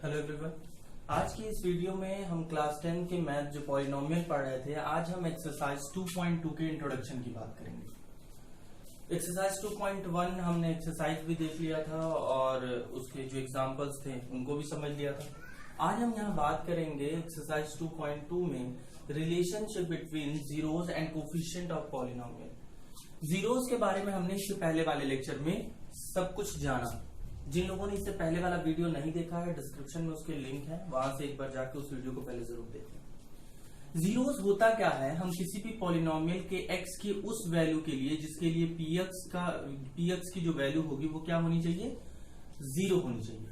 Hello everyone. आज की इस वीडियो में हम क्लास 10 के मैथ जो पॉलिनोमियल पढ़ रहे थे, आज हम एक्सरसाइज 2.2 के इंट्रोडक्शन की बात करेंगे। एक्सरसाइज 2.1 हमने एक्सरसाइज भी देख लिया था और उसके जो एग्जांपल्स थे उनको भी समझ लिया था। आज हम यहाँ बात करेंगे एक्सरसाइज 2.2 में relationship between zeros and coefficient of polynomial. Zeros के बारे में हमने इससे पहले वाले लेक्चर में सब कुछ जाना। जिन लोगों ने इससे पहले वाला वीडियो नहीं देखा है, डिस्क्रिप्शन में उसके लिंक है, वहां से एक बार जाकर उस वीडियो को पहले जरूर देखें। जीरोस होता क्या है, हम किसी भी पॉलिनोमियल के x की उस वैल्यू के लिए जिसके लिए px की जो वैल्यू होगी वो क्या होनी चाहिए, 0 होनी चाहिए।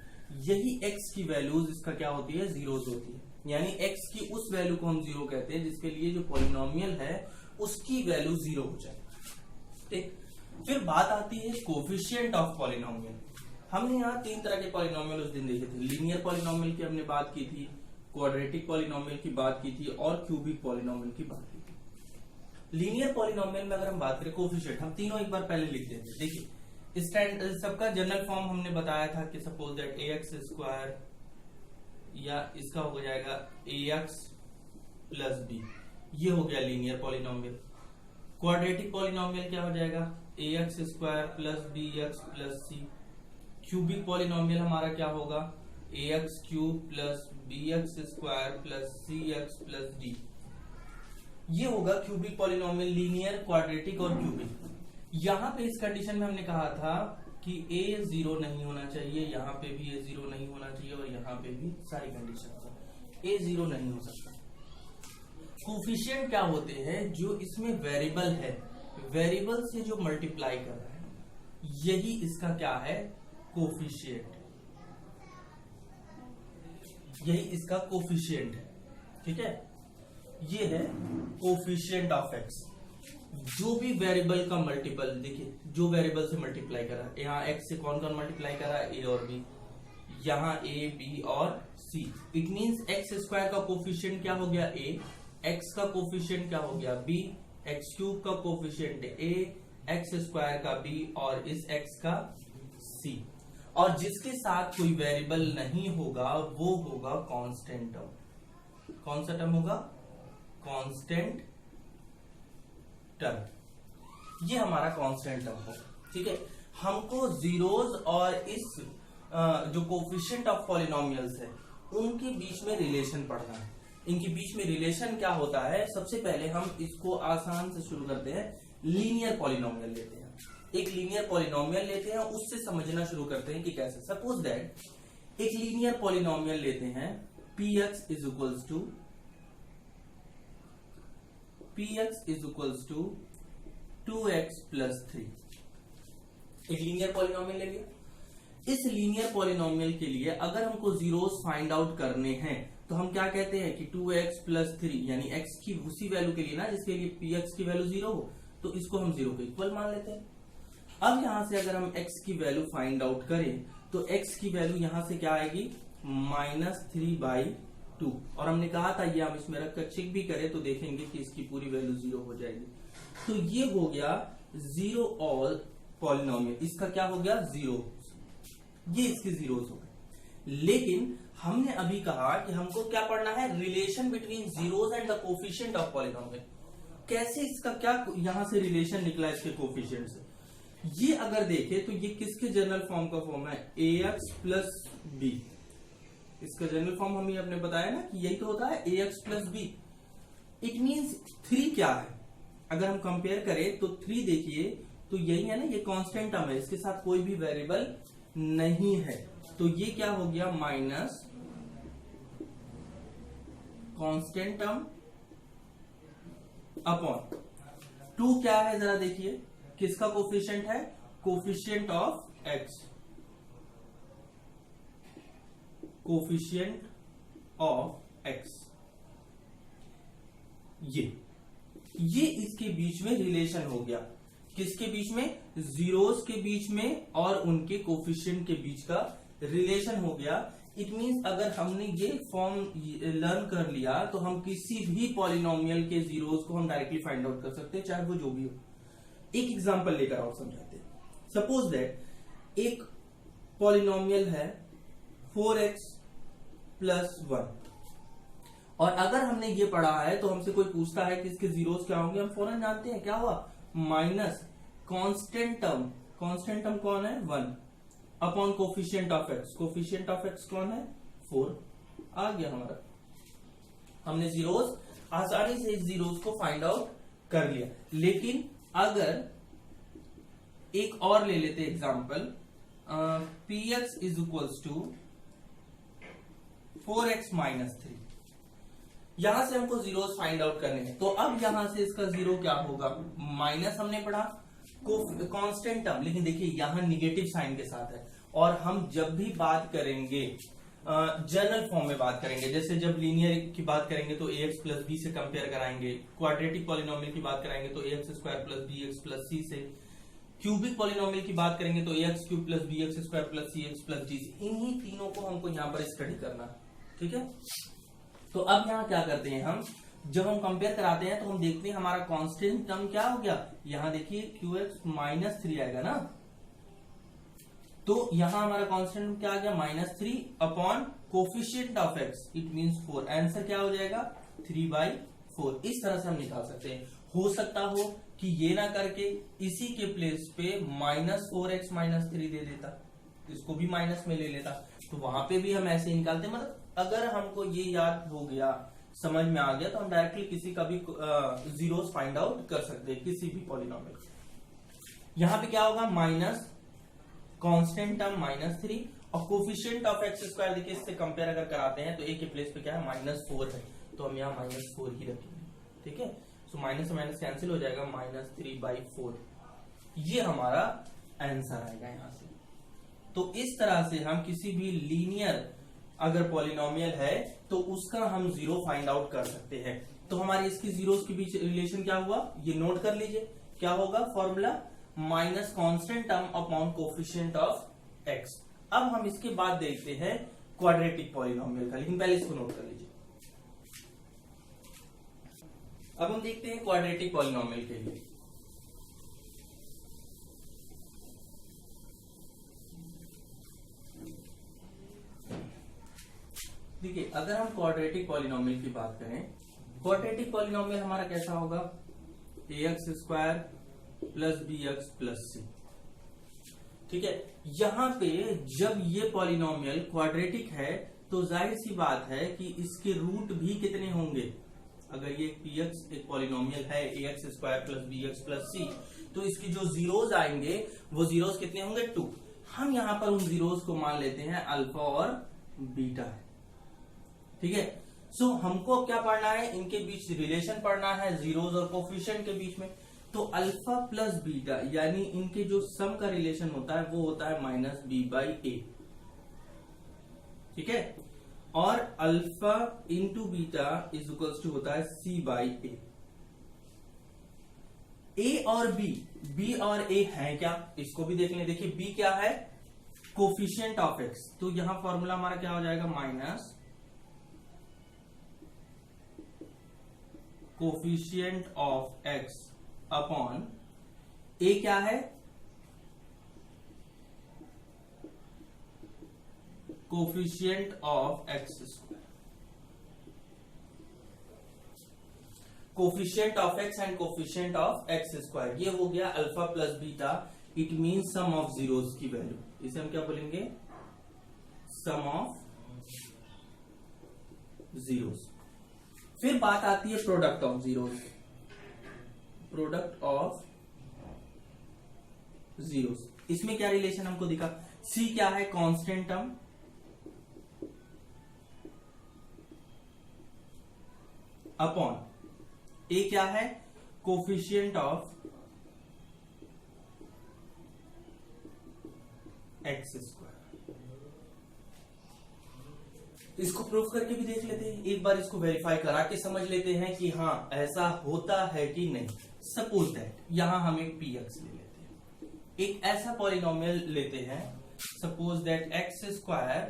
यही x की वैल्यूज इसका क्या होती है, जीरोस होती है। यानी x की उस वैल्यू को हम 0 कहते हैं जिसके लिए जो पॉलिनोमियल है उसकी वैल्यू 0 हो जाए। ठीक, फिर बात आती है कोफिशिएंट ऑफ पॉलिनोमियल। हमने यहाँ 3 तरह के पॉलिनोमियल उस दिन देखे थे। लीनियर पॉलिनोमियल की हमने बात की थी, क्वाड्रेटिक पॉलिनोमियल की बात की थी और क्यूबिक पॉलिनोमियल की बात की थी। लीनियर पॉलिनोमियल में अगर हम बात करें कोफिशिएंट, हम तीनों एक बार पहले लिख देते। देखिए स्टैंडर्ड सबका जनरल फॉर्म हमने बताया था कि सपोज दैट ax स्क्वायर या इसका हो जाएगा ax प्लस b, ये हो गया लीनियर पॉलिनोमियल। क्वाड्रेटिक पॉलिनोमियल क्या हो जाएगा, ax square plus bx plus c। Cubic polynomial हमारा क्या होगा, ax cube plus bx square plus cx plus d। ये होगा क्यूबिक पॉलिनोमियल, लीनियर, क्वाड्रेटिक और क्यूबिक। यहाँ पे इस कंडीशन में हमने कहा था कि a 0 नहीं होना चाहिए, यहाँ पे भी a 0 नहीं होना चाहिए और यहाँ पे भी सारी कंडीशन a 0 नहीं हो सकता। कोफिशिएंट क्या होते हैं, जो इसमें वेरिएबल है, वेरिएबल से जो मल्टीप्लाई कर रहा है, यही इसका क्या है, कोफिशिएंट। यही इसका कोफिशिएंट है। ठीक है, ये है कोफिशिएंट ऑफ एक्स। जो भी वेरिएबल का मल्टीपल, देखिए जो वेरिएबल से मल्टीप्लाई करा, यहाँ एक्स से कौन कौन मल्टीप्लाई करा, ए और बी, यहाँ ए बी और सी। इट मींस एक्स स्क्वायर का कोफिशिएंट क्या हो गया, ए, एक्स का कोफिशिएंट क्या हो गया, बी, एक्स क्यूब का कोफिशिएंट ए, एक्स स्क्वायर का बी और इस एक्स का सी। और जिसके साथ कोई वेरिएबल नहीं होगा वो होगा कांस्टेंट टर्म। कौन सा टर्म होगा, कांस्टेंट टर्म। ये हमारा कांस्टेंट टर्म होगा। ठीक है, हमको जीरोस और इस जो कोफिशिएंट ऑफ पॉलिनोमियल्स है उनके बीच में रिलेशन पढ़ना है। इनके बीच में रिलेशन क्या होता है, सबसे पहले हम इसको आसान से शुरू करते हैं। लीनियर पॉलिनोमियल लेते हैं, एक लीनियर पॉलिनोमियल लेते हैं, उससे समझना शुरू करते हैं कि कैसे। सपोज दैट एक लीनियर पॉलिनोमियल लेते हैं, px is equals to 2x plus 3। एक लीनियर पॉलिनोमियल ले लिया। इस लीनियर पॉलिनोमियल के लिए अगर हमको जीरोस फाइंड आउट करने हैं तो हम क्या कहते हैं कि 2x प्लस 3, यानी x की उसी वैल्यू के लिए ना जिसके लिए px की वैल्यू 0 हो, तो इसको हम 0 के इक्वल मान लेते हैं। अब यहां से अगर हम x की वैल्यू फाइंड आउट करें तो x की वैल्यू यहां से क्या आएगी, -3/2। और हमने कहा था ये हम इसमें रखकर चेक भी करें तो देखेंगे कि इसकी पूरी वैल्यू 0 हो जाएगी। तो ये हो गया 0 ऑल पॉलिनोमियल, इसका क्या हो गया, 0। ये इसके जीरोस हो गए। लेकिन हमने अभी कहा कि हमको क्या पढ़ना है, relation between zeros and the coefficient of polynomial. कैसे इसका क्या यहां से रिलेशन निकला इसके कोफिशिएंट से। ये अगर देखे तो ये किसके जनरल फॉर्म का फॉर्म है, ax प्लस बी। इसका जनरल फॉर्म हमें आपने बताया ना कि यही तो होता है ax plus B. It means 3 क्या है, अगर हम कंपेयर करें तो 3 देखिए तो यही है ना, ये कांस्टेंट टर्म है, इसके साथ कोई भी वेरिएबल नहीं है। तो ये क्या हो गया, माइनस कांस्टेंट टर्म अपॉन 2 क्या है, जरा देखिए किसका कोफिशिएंट है, coefficient of x, coefficient of x. ये इसके बीच में रिलेशन हो गया, किसके बीच में, जीरोस के बीच में और उनके कोफिशिएंट के बीच का रिलेशन हो गया। इट मींस अगर हमने ये फॉर्म लर्न कर लिया तो हम किसी भी पॉलिनोमियल के जीरोस को हम डायरेक्टली फाइंड आउट कर सकते हैं, चाहे वो जो भी हो। एक एग्जांपल लेकर आओ, समझाते हैं। सपोज दैट एक पॉलिनोमियल है 4x प्लस 1। और अगर हमने ये पढ़ा है तो हमसे कोई पूछता है कि इसके जीरोस क्या होंगे, हम फौरन जानते हैं क्या हुआ, माइनस कांस्टेंट टर्म कौन है 1 upon coefficient of x, coefficient of x कौन है 4। आ गया हमारा, हमने जीरोस आसानी से इस जीरोस को फाइंड आउट कर लिया। लेकिन अगर एक और ले लेते example, px is equals to 4x minus 3, यहां से हमको जीरोस फाइंड आउट करने हैं। तो अब यहां से इसका जीरो क्या होगा, माइनस हमने पढ़ा कांस्टेंट टर्म, लेकिन देखिए यहां निगेटिव साइन के साथ है। और हम जब भी बात करेंगे जनरल फॉर्म में बात करेंगे, जैसे जब लीनियर की बात करेंगे तो ax प्लस बी से कंपेयर कराएंगे, क्वाड्रेटिक पॉलिनोमियल की बात कराएंगे तो ax square plus bx plus c से, क्यूबिक पॉलिनोमियल की बात करेंगे तो ax cube plus bx square plus cx plus d से। इन्हीं तीनों को हमको यहाँ पर स्टडी करना है, ठीक है। तो अब यहाँ क्या करते हैं हम, जब हम कंपेयर कराते हैं तो हम देखते हैं हमारा कांस्टेंट टर्म क्या हो गया, यहाँ देखिए qx माइनस 3 आएगा ना, तो यहां हमारा कांस्टेंट क्या आ गया -3 upon coefficient of x, it means 4। Answer क्या हो जाएगा 3/4। इस तरह से हम निकाल सकते हैं। हो सकता हो कि ये ना करके इसी के प्लेस पे -4x माइनस 3 दे देता, इसको भी माइनस में ले लेता, तो वहां पे भी हम ऐसे निकालते। मतलब अगर हमको ये याद हो गया, समझ में आ गया, तो हम डायरेक्टली किसी का भी जीरोस फाइंड आउट कर सकते हैं, किसी भी पॉलिनोमियल। यहां पे क्या होगा, माइनस कांस्टेंट टर्म -3 और कोफिशिएंट ऑफ एक्स स्क्वायर, देखिए इससे कंपेयर अगर कराते हैं तो ए के प्लेस पे क्या है -4 है, तो हम यहाँ -4 ही रखेंगे, ठीक है। सो माइनस से माइनस कैंसिल हो जाएगा, -3/4 ये हमारा आंसर आएगा यहाँ से। तो इस तरह से हम किसी भी लीनियर अगर पॉलिनोमियल है तो उसका हम जीरो फाइंड आउट कर सकते हैं। तो हमारी इसकी जीरोस के बीच रिलेशन क्या हुआ, ये नोट कर लीजिए, क्या होगा formula, minus constant term upon coefficient of x. अब हम इसके बाद देखते हैं क्वाड्रेटिक पॉलिनोमियल का, लेकिन पहले इसको नोट कर लीजिए। अब हम देखते हैं क्वाड्रेटिक पॉलिनोमियल के लिए। देखिए अगर हम क्वाड्रेटिक पॉलिनोमियल की बात करें, क्वाड्रेटिक पॉलिनोमियल हमारा कैसा होगा, ax square plus bx plus c, ठीक है। यहां पे जब ये पॉलिनोमियल क्वाड्रेटिक है तो जाहिर सी बात है कि इसके रूट भी कितने होंगे। अगर ये px एक पॉलिनोमियल है ax square plus bx plus c, तो इसके जो जीरोस आएंगे वो जीरोस कितने होंगे 2। हम यहां पर उन जीरोस को मान लेते हैं अल्फा और बीटा, ठीक है। सो हमको अब क्या पढ़ना है, इनके बीच रिलेशन पढ़ना है, जीरोस और कोफिशिएंट के बीच में। तो अल्फा प्लस बीटा यानी इनके जो सम का रिलेशन होता है वो होता है -b/a, ठीक है। और alpha into beta is equals to होता है c/a। a और b और a है क्या, इसको भी देख लें। देखिए b क्या है, कोफिशिएंट ऑफ x, तो यहां फॉर्मूला हमारा क्या हो जाएगा, minus coefficient of x upon a क्या है, coefficient of x square. Coefficient of x and coefficient of x square, ये हो गया alpha plus beta, it means sum of zeros की वैल्यू। इसे हम क्या बोलेंगे, सम ऑफ जीरोस। फिर बात आती है product of zeros, product of zeros. इसमें क्या रिलेशन हमको दिखा, c क्या है, कांस्टेंट टर्म अपॉन a क्या है, कोफिशिएंट ऑफ x स्क्वायर। इसको प्रूफ करके भी देख लेते हैं, एक बार इसको वेरीफाई करा के समझ लेते हैं कि हाँ ऐसा होता है कि नहीं। सपोज दैट यहां हम एक px ले लेते हैं, एक ऐसा पॉलिनोमियल लेते हैं, suppose that x square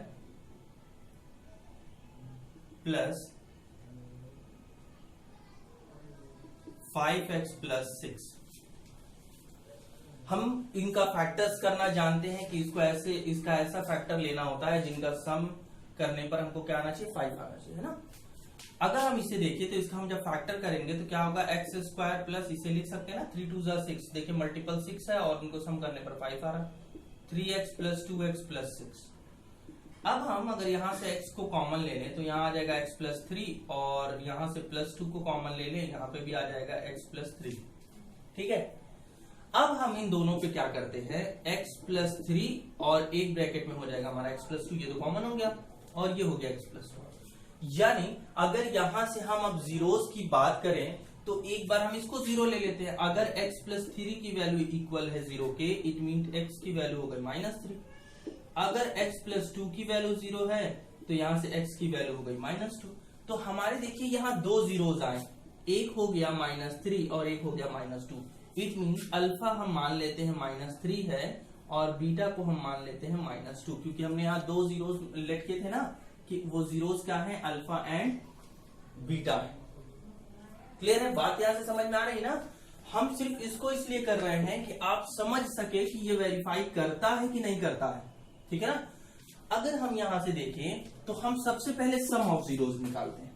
plus 5x plus 6। हम इनका फैक्टर्स करना जानते हैं कि इसको ऐसे, इसका ऐसा फैक्टर लेना होता है जिनका सम करने पर हमको क्या आना चाहिए, 5 आना चाहिए, है ना। अगर हम इसे देखिए तो इसका हम जब फैक्टर करेंगे तो क्या होगा, एक्स स्क्वायर प्लस इसे लिख सकते हैं ना 3 2 6, देखिए मल्टीपल 6 है और उनको सम करने पर 5 आ रहा है, 3x प्लस 2x प्लस 6। अब हम अगर यहाँ से x को कॉमन ले लें तो यहाँ आ जाएगा x प्लस 3 और यहाँ से प्लस 2 को कॉमन ले लें, यहाँ पे भी आ जाएगा x प्लस 3, ठीक है। अब हम इन दोनों पे क्या करते हैं, x प्लस 3 और एक ब्रैकेट में हो जाएगा हमारा x प्लस 2, ये तो कॉमन हो गया और ये हो गया x प्लस 2। यानी अगर यहां से हम अब जीरोस की बात करें तो एक बार हम इसको 0 ले लेते हैं। अगर x प्लस 3 की वैल्यू इक्वल है 0 के, इट मीन x की वैल्यू हो गई -3। अगर x प्लस 2 की वैल्यू 0 है तो यहां से x की वैल्यू हो गई -2। तो हमारे देखिए यहाँ दो जीरोस आए, एक हो गया -3 और एक हो गया -2। इट मीन अल्फा हम मान लेते हैं -3 है और बीटा को हम मान लेते हैं -2, क्योंकि हमने यहाँ दो जीरोस लटके थे ना कि वो जीरोस क्या है, अल्फा एंड बीटा है। क्लियर है बात, यहां से समझ में आ रही है ना। हम सिर्फ इसको इसलिए कर रहे हैं कि आप समझ सके कि ये वेरीफाई करता है कि नहीं करता है, ठीक है ना। अगर हम यहां से देखें तो हम सबसे पहले सम ऑफ जीरोस निकालते हैं,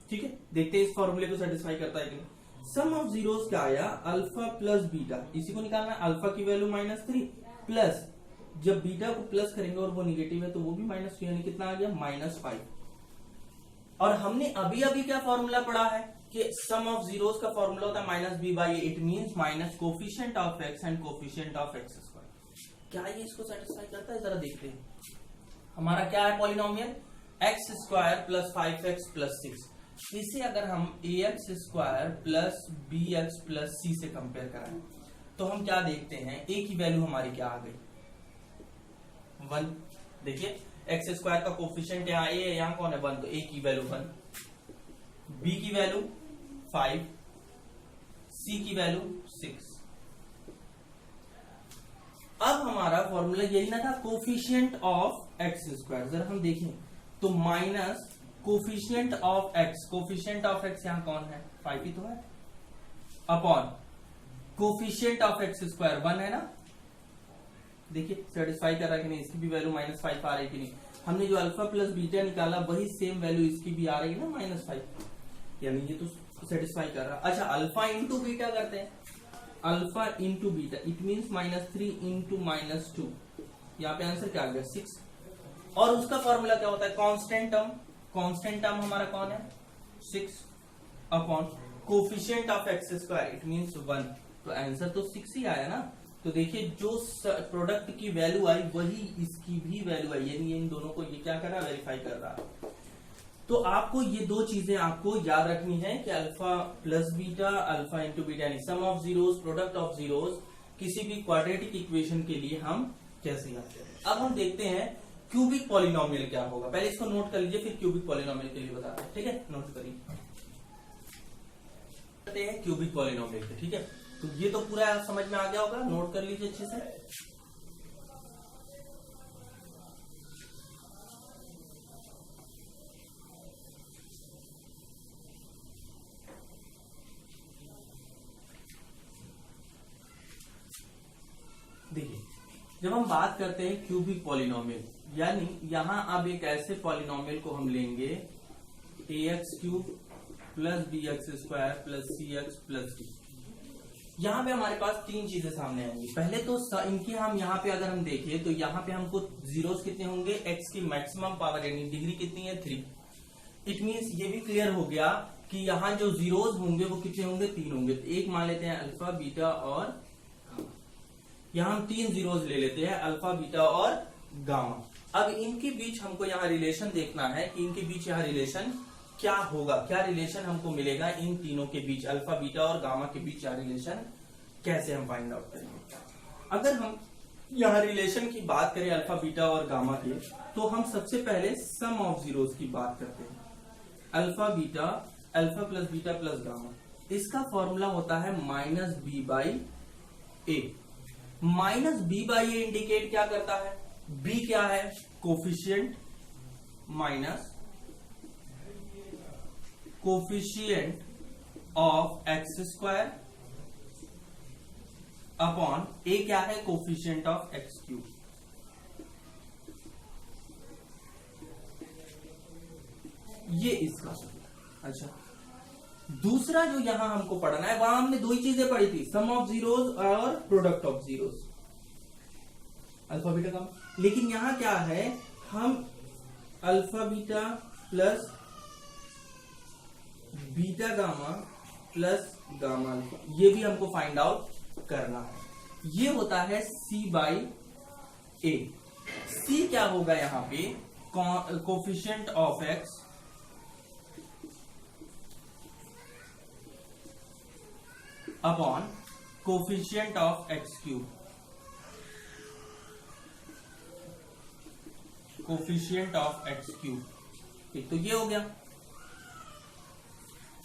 ठीक है। देखते हैं इस फॉर्मूले को सेटिस्फाई करता है कि नहीं। सम ऑफ जीरोस क्या आया, अल्फा प्लस बीटा, इसी को निकालना। अल्फा की वैल्यू -3 प्लस जब बीटा को प्लस करेंगे और वो निगेटिव है तो वो भी -2, यानी कितना आ गया -5। और हमने अभी अभी क्या फॉर्मूला पढ़ा है कि सम ऑफ जीरोस का फॉर्मूला होता है -b/a, it means minus coefficient of x and coefficient of x square. क्या ये इसको सेटिस्फाई करता है, जरा देखते हैं। हमारा क्या है polynomial, x square plus 5x plus 6। इसे अगर हम ax square plus bx plus c से कंपेयर कराएं तो हम क्या देखते हैं, a की वैल्यू हमारी क्या आ गई, 1। देखिए एक्स स्क्वायर का कोफिशिएंट यहाँ a है, यहाँ कौन है 1, तो a की वैल्यू 1, b की वैल्यू 5, c की वैल्यू 6। अब हमारा फॉर्मूला यही ना था, कोफिशिएंट ऑफ एक्स स्क्वायर। जरा हम देखें तो minus coefficient of x, coefficient of x यहाँ कौन है, 5 ही तो है, upon coefficient of x square 1 है ना। देखिए सेटिस्फाई कर रहा है कि नहीं, इसकी भी वैल्यू -5 आ रही है कि नहीं। हमने जो अल्फा प्लस बीटा निकाला वही सेम वैल्यू इसकी भी आ रही है ना -5, यानी ये तो सेटिस्फाई कर रहा है। अच्छा अल्फा इंटू बीटा करते हैं, alpha into beta it means -3 into -2, यहाँ पे आंसर क्या आ गया 6। और उसका फॉर्मूला क्या होता है, कांस्टेंट टर्म, कांस्टेंट टर्म हमारा कौन है 6 upon coefficient of x square it means 1, तो आंसर तो 6 ही आया ना। तो देखिए जो प्रोडक्ट की वैल्यू आई वही इसकी भी वैल्यू आई, यानी इन दोनों को ये क्या कर रहा है, वेरीफाई कर रहा है। तो आपको ये दो चीजें आपको याद रखनी है कि alpha plus beta, alpha into beta यानी sum of zeros, product of zeros किसी भी क्वाड्रेटिक इक्वेशन के लिए हम कैसे याद करें। अब हम देखते हैं क्यूबिक पॉलिनोमियल क्या होगा। पहले इसको नोट कर लीजिए, फिर क्यूबिक पॉलिनोमियल के लिए बताते हैं, ठीक है। नोट करिए, क्यूबिक पॉलिनोमियल के, ठीक है। तो ये तो पूरा समझ में आ गया होगा, नोट कर लीजिए अच्छे से। देखिए जब हम बात करते हैं क्यूबिक पॉलिनोमियल, यानी यहां अब एक ऐसे पॉलिनोमियल को हम लेंगे ax³ plus bx² plus cx plus d। यहाँ पे हमारे पास तीन चीजें सामने आएंगी। पहले तो इनके हम यहाँ पे अगर हम देखें तो यहाँ पे हमको जीरोस कितने होंगे, x की मैक्सिमम पावर यानी डिग्री कितनी है 3। इट मींस ये भी क्लियर हो गया कि यहाँ जो जीरोस होंगे वो कितने होंगे, 3 होंगे। तो एक मान लेते हैं अल्फा बीटा और यहाँ हम 3 जीरोस ले लेते हैं, अल्फा बीटा और गामा। अब इनके बीच हमको यहाँ रिलेशन देखना है कि इनके बीच यहाँ रिलेशन क्या होगा, क्या रिलेशन हमको मिलेगा इन तीनों के बीच, अल्फा बीटा और गामा के बीच यह रिलेशन कैसे हम फाइंड आउट करेंगे। अगर हम यहाँ रिलेशन की बात करें अल्फा बीटा और गामा के, तो हम सबसे पहले सम ऑफ जीरोस की बात करते हैं। Alpha beta, alpha plus beta plus gamma, इसका फॉर्मूला होता है -b/a। -b/a इंडिकेट क्या करता है, b क्या है, coefficient minus coefficient of x square upon a क्या है, कोफिशिएंट ऑफ x³। ये इसका। अच्छा, दूसरा जो यहां हमको पढ़ना है, वहां हमने दो ही चीजें पढ़ी थी, सम ऑफ जीरोस और product of zeros, alpha beta gamma. लेकिन यहां क्या है, हम alpha beta plus beta gamma plus gamma alpha, ये भी हमको फाइंड आउट करना है। ये होता है C बाई ए। C क्या होगा यहां पे, coefficient of x upon coefficient of x cube, coefficient of x cube. ठीक, तो ये हो गया।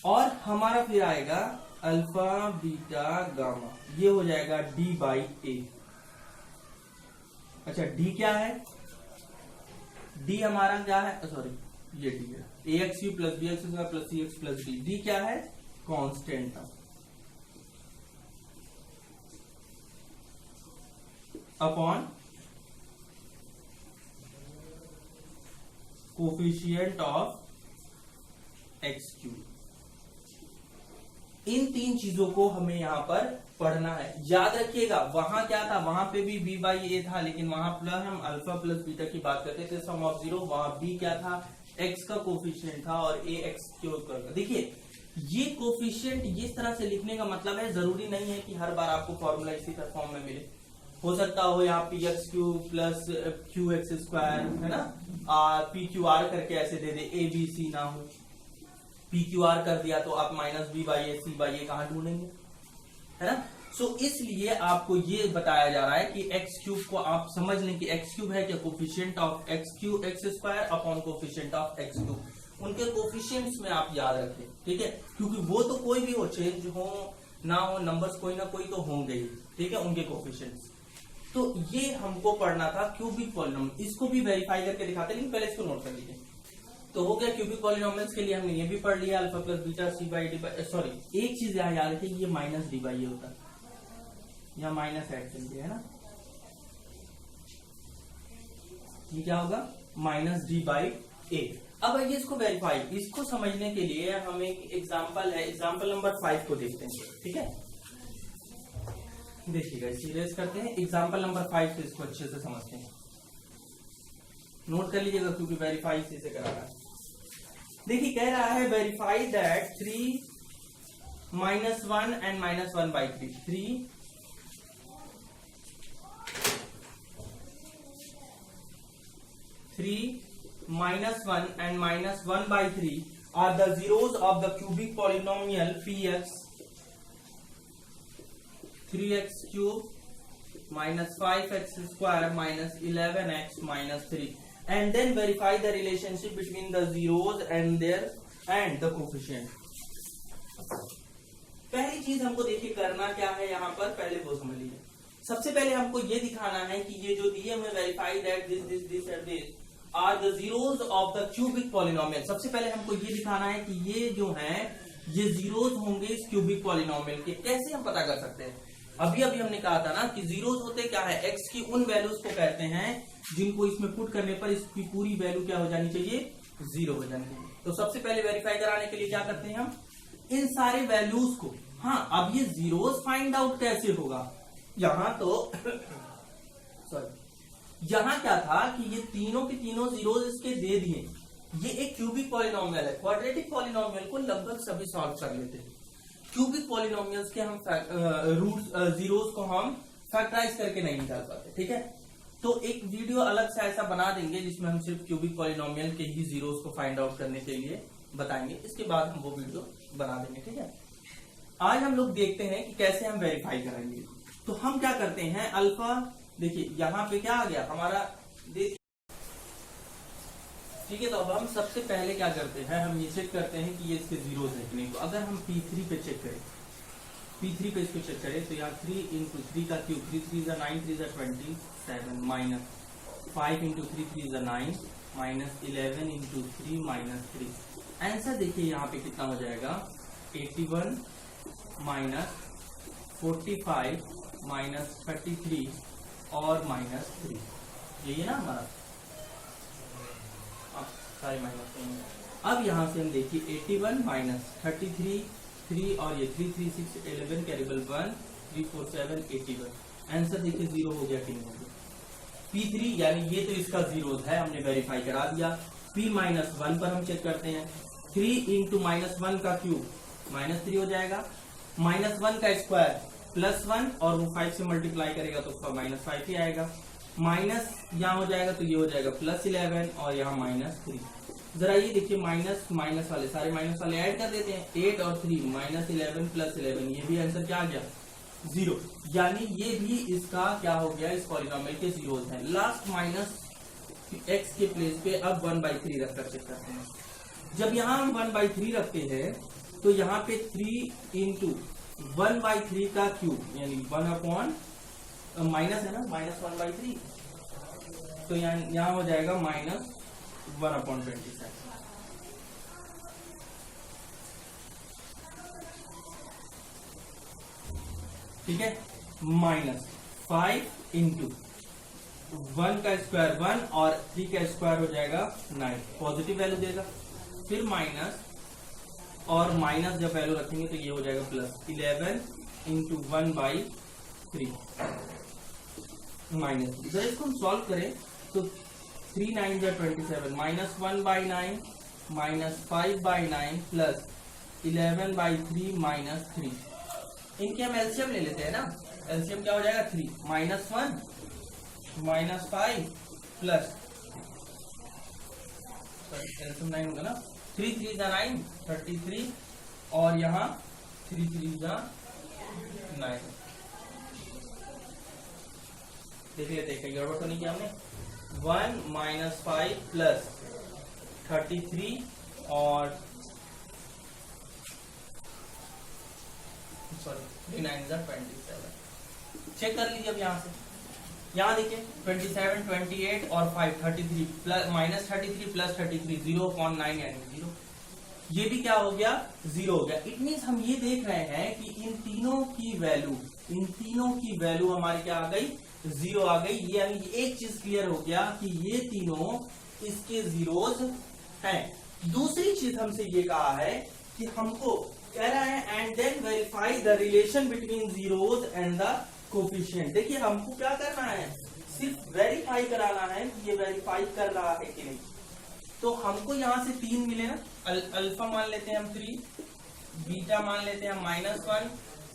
और हमारा फिर आएगा अल्फा बीटा गामा, ये हो जाएगा D बाई ए। अच्छा, D क्या है, D हमारा क्या है, सॉरी ये D है, ax cube plus bx square plus cx plus d। D क्या है, कांस्टेंट था, upon coefficient of x cube. इन तीन चीजों को हमें यहां पर पढ़ना है। याद रखिएगा, वहां क्या था, वहां पे भी b बाई ए था, लेकिन वहां प्लस हम अल्फा प्लस बीटा की बात करते थे, सम ऑफ जीरो। वहां b क्या था, x का कोफिशिएंट था, और a x क्यूब का। देखिए, ये कोफिशिएंट इस तरह से लिखने का मतलब है, जरूरी नहीं है कि हर बार आपको फॉर्मूला इसी तरह फॉर्म में मिले। हो सकता हो यहाँ P x cube plus Q x square, है ना, पी क्यू आर करके ऐसे दे दे, ए बी सी ना हो। पी क्यू आर कर दिया तो आप minus B by A C by A कहां ढूंढेंगे, है ना। सो इसलिए आपको ये बताया जा रहा है कि एक्स क्यूब को आप समझ लें कि एक्स क्यूब है क्या, coefficient of x cube x square upon coefficient of x cube. उनके कोफिशिएंट्स में आप याद रखें, ठीक है, क्योंकि वो तो कोई भी हो, चेंज हो ना हो, नंबर्स कोई ना कोई तो होंगे ही, ठीक है, उनके कोफिशिएंट्स। तो ये हमको पढ़ना था क्यूबिक पॉलिनोमियल। इसको भी वेरीफाई करके दिखाते हैं, लेकिन पहले इसको नोट कर लीजिए। तो हो गया क्यूबिक पॉलिनोमियल्स के लिए हमने ये भी पढ़ लिया, alpha plus beta C by D by, sorry एक चीज यहाँ याद रखिए, ये माइनस डी बाई ए होता है, या माइनस ऐड कर लीजिए, है ना, ये क्या होगा, माइनस डी बाई ए। अब आइए इसको वेरीफाई, इसको समझने के लिए हम एक एग्जाम्पल है, एग्जाम्पल नंबर 5 को देखते हैं, ठीक है। देखिएगा, सीरियस करते हैं, एग्जाम्पल नंबर 5 से इसको अच्छे से समझते हैं, नोट कर लीजिएगा, क्योंकि वेरीफाई इसी से करा रहा है। देखिए, कह रहा है verify that 3 minus 1 and minus 1 by 3, 3 minus 1 and minus 1 by 3 are the zeros of the cubic polynomial px 3x cube minus 5x square minus 11x minus 3, and then verify the relationship between the zeros and the coefficient. पहली चीज हमको देखिए करना क्या है यहाँ पर, पहले वो समझ लीजिए। सबसे पहले हमको ये दिखाना है कि ये जो दिए हुए verify that this and this are the zeros of the cubic polynomial. सबसे पहले हमको ये दिखाना है कि ये जो है ये जीरोस होंगे इस क्यूबिक पॉलिनोमियल के। कैसे हम पता कर सकते हैं, अभी हमने कहा था ना कि जीरोस होते क्या है, एक्स की उन वैल्यूज को कहते हैं जिनको इसमें पुट करने पर इसकी पूरी वैल्यू क्या हो जानी चाहिए, 0 हो जानी चाहिए। तो सबसे पहले वेरीफाई कराने के लिए क्या करते हैं हम, इन सारे वैल्यूज को, हाँ अब ये जीरोस फाइंड आउट कैसे होगा, यहां तो सॉरी यहां क्या था कि ये तीनों के तीनों जीरोस इसके दे दिए। ये एक क्यूबिक पॉलिनोमियल है, क्वाड्रेटिक पॉलिनोमियल को लगभग सभी सॉल्व कर लेते हैं। क्यूबिक पॉलिनोमियल्स के हम रूट जीरोस को हम फैक्टराइज करके नहीं निकाल पाते, ठीक है। तो एक वीडियो अलग से ऐसा बना देंगे जिसमें हम सिर्फ क्यूबिक पॉलिनोमियल के ही जीरोस को फाइंड आउट करने के लिए बताएंगे, इसके बाद हम वो वीडियो बना देंगे, ठीक है। आज हम लोग देखते हैं कि कैसे हम वेरीफाई करेंगे। तो हम क्या करते हैं, अल्फा देखिए यहाँ पे क्या आ गया हमारा, देखिए ठीक है। तो अब हम सबसे पहले क्या करते हैं, हम ये चेक करते हैं कि ये इसके जीरोस है कि नहीं। तो अगर हम P3 पे चेक करें, P3 पे इसको चेक करें तो यहाँ 3 into 3 का cube, 3 3 is 9, 3 is 27 minus 5 into 3 3 is 9 minus 11 into 3 minus 3। Answer देखिए यहाँ पे कितना हो जाएगा, 81 माइनस 45 माइनस 33 और माइनस 3, यही है ना हमारा, सारे माइनस। अब यहाँ से हम देखिए 81 माइनस 33 3 और ये 3 3 6 11 कैरेबल 1 3 4 7 81। आंसर देखिए 0 हो गया कि नहीं हो गया। P3 यानी ये तो इसका जीरो है, हमने वेरीफाई करा दिया। P माइनस 1 पर हम चेक करते हैं। 3 इंटू माइनस 1 का क्यूब -3 हो जाएगा। -1 का स्क्वायर +1 और वो 5 से मल्टीप्लाई करेगा तो उसका -5 ही आएगा। माइनस यहाँ हो जाएगा तो ये हो जाएगा +11 और यहाँ -3। जरा ये देखिए माइनस माइनस वाले सारे माइनस वाले ऐड कर देते हैं। 8 और 3 -11 +11, ये भी आंसर क्या आ गया 0। यानी ये भी इसका क्या हो गया, इस पॉलिनोमियल के जीरोस हैं। लास्ट माइनस x के प्लेस पे अब 1/3 रखकर चेक करते हैं। जब यहाँ हम 1/3 रखते हैं तो यहाँ पे 3 इंटू 1/3 का क्यूब यानी 1 अपॉन माइनस है ना, -1/3, तो यहाँ हो जाएगा -1/27। ठीक है, -5 इंटू 1 का स्क्वायर 1 और 3 का स्क्वायर हो जाएगा 9, पॉजिटिव वैल्यू देगा। फिर माइनस और माइनस जब वैल्यू रखेंगे तो ये हो जाएगा +11 इंटू 1/3 माइनस। जब इसको हम सॉल्व करें तो 3 9 27 -1/9 -5/9 +11/3 -3। इनके हम एलसीएम ले लेते हैं ना। एलसीएम क्या हो जाएगा 3 -1 -5 प्लस एलसीएम 9 होगा ना, 3 3 9 33 और यहाँ 3 3 9। देख लेते हैं कहीं गड़बड़ तो नहीं किया हमने। 1 -5 प्लस 33 और 3 9 27। चेक कर लीजिए अब यहाँ से। यहाँ देखिए 27 28 और 5 33 प्लस -33 प्लस 33 0.9 यानी 0। ये भी क्या हो गया 0 हो गया। इट मीन्स हम ये देख रहे हैं कि इन तीनों की वैल्यू हमारी क्या आ गई 0 आ गई। यानी एक चीज क्लियर हो गया कि ये तीनों इसके जीरोस हैं। दूसरी चीज हमसे ये कहा है कि हमको कह रहा है and then verify the relation between zeros and the coefficient. देखिए हमको क्या करना है, सिर्फ वेरीफाई कराना है कि ये वेरीफाई कर रहा है कि नहीं। तो हमको यहाँ से 3 मिले ना, अल्फा मान लेते हैं हम 3, बीटा मान लेते हैं -1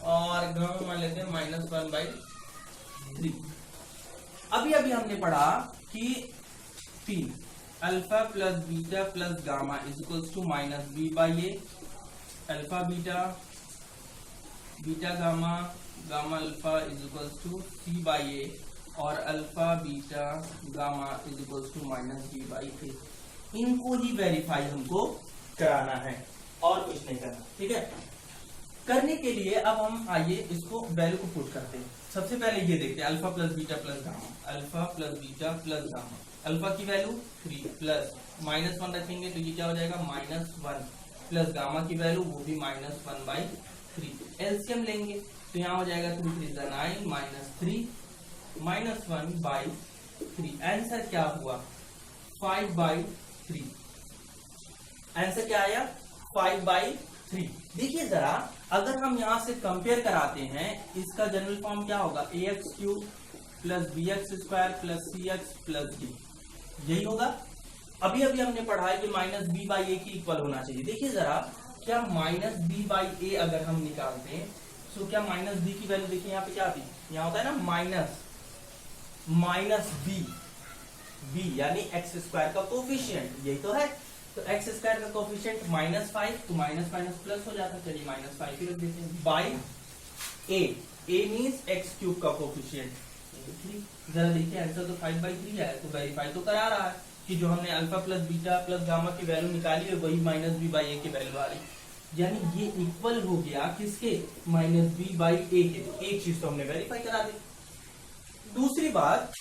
और गामा मान लेते हैं -1/3। अभी हमने पढ़ा कि P alpha plus beta plus gamma is equals to -b/a। Alpha beta beta gamma gamma alpha is equals to c/a और alpha beta gamma is equals to -b/a। इनको ही वेरीफाई हमको कराना है और कुछ नहीं करना। ठीक है, करने के लिए अब हम आइए इसको वैल्यू को पुट करते हैं। सबसे पहले ये देखते हैं alpha plus beta plus gamma, alpha plus beta plus gamma. Alpha की वैल्यू 3 प्लस -1 रखेंगे तो ये क्या हो जाएगा -1 प्लस गामा की वैल्यू वो भी -1/3। एलसीएम लेंगे तो यहाँ हो जाएगा 3 3 9 -3 -1/3। आंसर क्या हुआ 5/3। आंसर क्या आया 5/3। देखिए जरा अगर हम यहाँ से कंपेयर कराते हैं इसका जनरल फॉर्म क्या होगा ax³ plus bx² plus cx plus d, यही होगा। अभी हमने पढ़ा है कि -b/a की इक्वल होना चाहिए। देखिए जरा क्या -b/a अगर हम निकालते हैं तो क्या -b की वैल्यू देखिए यहाँ पे क्या आती है, यहाँ होता है ना -b यानी x² का कोफिशिएंट, यही तो है। तो x² का कोफिशिएंट -5 तो माइनस प्लस हो जाता है। चलिए -5 ही रख देते हैं बाई a मीन्स x³ का कोफिशिएंट 3। जरा देखिए आंसर तो 5/3 है, तो वेरीफाई तो करा रहा है कि जो हमने alpha plus beta plus gamma की वैल्यू निकाली है वही -b/a की वैल्यू आ रही। यानी ये इक्वल हो गया किसके -b/a के। एक चीज तो हमने वेरीफाई करा दी। दूसरी बात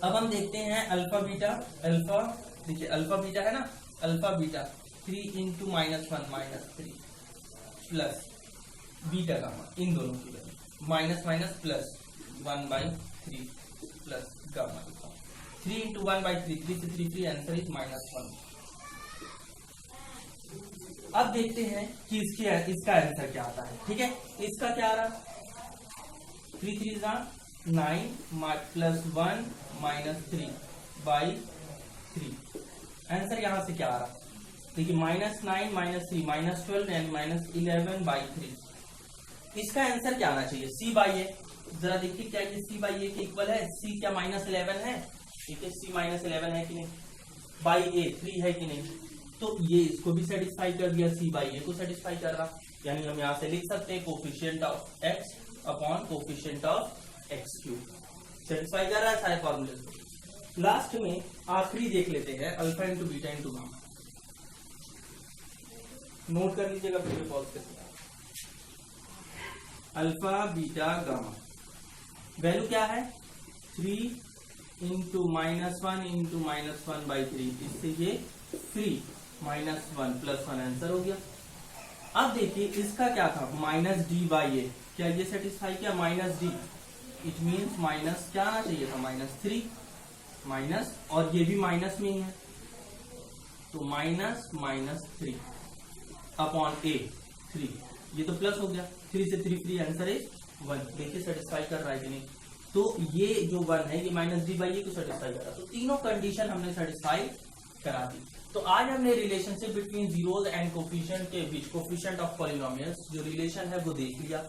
अब हम देखते हैं अल्फा बीटा। अल्फा देखिए अल्फा बीटा है ना, alpha beta 3 into -1 -3 plus beta gamma, इन दोनों की value minus plus 1/3 plus gamma 3 into 1/3, 3 से 3 आंसर इज -1। अब देखते हैं कि इसका आंसर क्या आता है। ठीक है, इसका क्या आ रहा, 3 3 9 प्लस 1 माइनस 3 बाई 3। आंसर यहां से क्या आ रहा, देखिए -9 -3 -12 यानी -11 बाई 3। इसका आंसर क्या आना चाहिए, c बाई ए। जरा देखिए क्या ये c बाई ए के इक्वल है, c क्या -11 है, ठीक है, c -11 है कि नहीं, बाई ए 3 है कि नहीं, तो ये इसको भी सेटिस्फाई कर दिया, c बाई ए को सेटिस्फाई कर रहा, यानी हम यहां से लिख सकते हैं coefficient of x upon coefficient of x cube. Satisfy कर रहा है सारे फॉर्मूले को। लास्ट में आखिरी देख लेते हैं alpha into beta into gamma. Note कर लीजिएगा, वीडियो पॉज करके। अल्फा बीटा गामा वैल्यू क्या है, 3 इंटू -1 इंटू -1 बाई 3, इससे ये 3 -1 प्लस 1 आंसर हो गया। अब देखिए इसका क्या था, -d बाई ए, क्या ये सेटिस्फाई किया, -d, इट मीन्स माइनस क्या आना चाहिए था, -3 माइनस, और ये भी माइनस में ही है, तो -3 अपॉन ए 3, ये तो प्लस हो गया, 3 से 3 फ्री, आंसर है 1। देखिए सेटिस्फाई कर रहा है कि नहीं, तो ये जो 1 है ये -d बाई ए को सेटिस्फाई कर रहा है, तो तीनों कंडीशन हमने सेटिस्फाई करा दी। तो आज हमने relationship between zeros and coefficient के बीच, कोफिशिएंट ऑफ पॉलिनोमियल्स जो रिलेशन है वो देख लिया,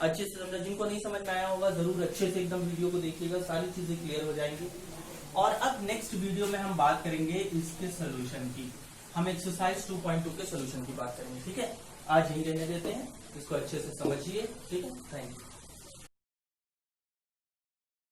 अच्छे से समझा। जिनको नहीं समझ में आया होगा जरूर अच्छे से एकदम वीडियो को देखिएगा, सारी चीजें क्लियर हो जाएंगी। और अब नेक्स्ट वीडियो में हम बात करेंगे इसके सोल्यूशन की, हम एक्सरसाइज 2.2 के सोल्यूशन की बात करेंगे। ठीक है, आज यही रहने देते हैं, इसको अच्छे से समझिए। ठीक है, थैंक यू।